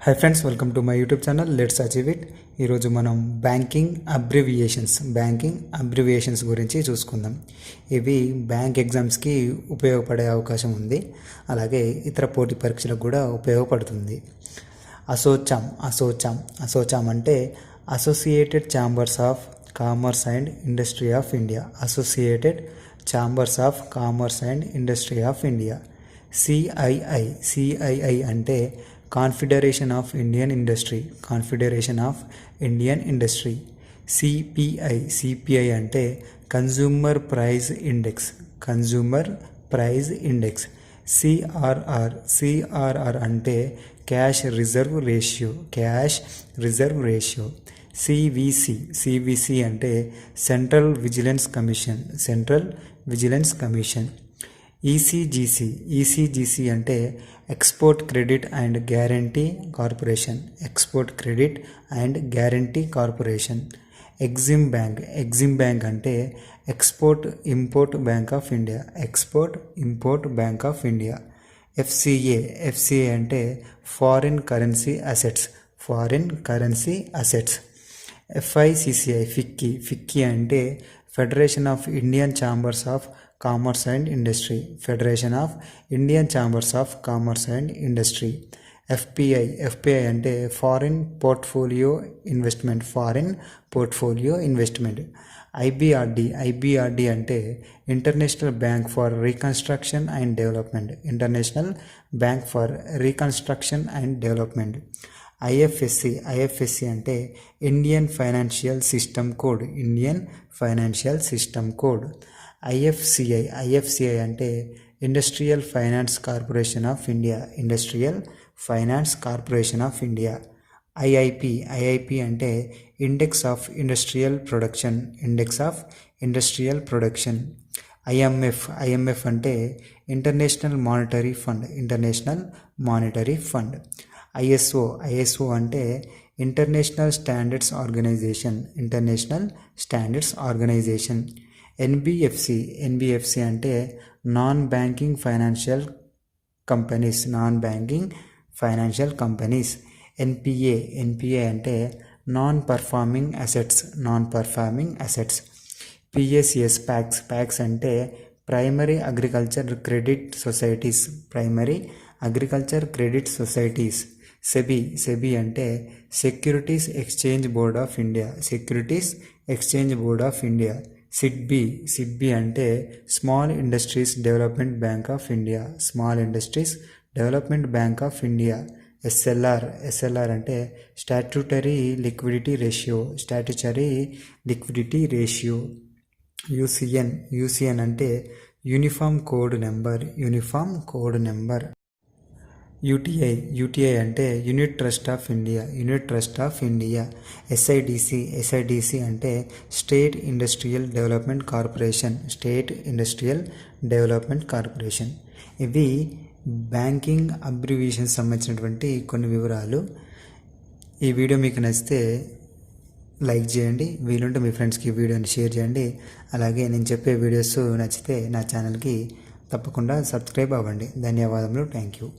Hi friends, welcome to my YouTube channel let's achieve it. ఈరోజు మనం banking abbreviations గురించి చూసుకుందాం. ఇవి బ్యాంక్ ఎగ్జామ్స్కి ఉపయోగపడే అవకాశం ఉంది, అలాగే ఇతర పోటీ పరీక్షలకు కూడా ఉపయోగపడుతుంది. అసోచామ్ అంటే associated chambers of commerce and industry of India. Associated chambers of commerce and industry of India. CII అంటే confederation of Indian industry. CPI అంటే కన్జ్యూమర్ ప్రైస్ ఇండెక్స్. సిఆర్ఆర్ అంటే క్యాష్ రిజర్వ్ రేషియో. సివిసి అంటే central vigilance commission. ECGC అంటే export credit and guarantee corporation. EXIM bank అంటే export import bank of India. FCA అంటే foreign currency assets. FICCI అంటే federation of Indian chambers of commerce and industry. FPI అంటే foreign portfolio investment. IBRD అంటే international bank for reconstruction and development. IFSC అంటే Indian financial system code. IFCI అంటే industrial finance corporation of India. IIP అంటే index of industrial production. IMF అంటే international monetary fund. ISO అంటే international standards organisation. NBFC అంటే non banking financial companies. NPA అంటే non performing assets. PSS PACS అంటే primary agriculture credit societies. SEBI అంటే securities exchange board of India. SIDBI అంటే small industries development bank of India. SLR అంటే statutory liquidity ratio. యూసిఎన్ అంటే uniform code number. UTI అంటే unit trust of India. SIDC అంటే state industrial development corporation. ఇవి banking abbreviations సంబంధించినటువంటి కొన్ని వివరాలు. ఈ వీడియో మీకు నచ్చితే లైక్ చేయండి, వీలుంటే మీ ఫ్రెండ్స్కి ఈ వీడియోని షేర్ చేయండి. అలాగే నేను చెప్పే వీడియోస్ నచ్చితే నా ఛానల్కి తప్పకుండా సబ్స్క్రైబ్ అవ్వండి. ధన్యవాదములు. Thank you.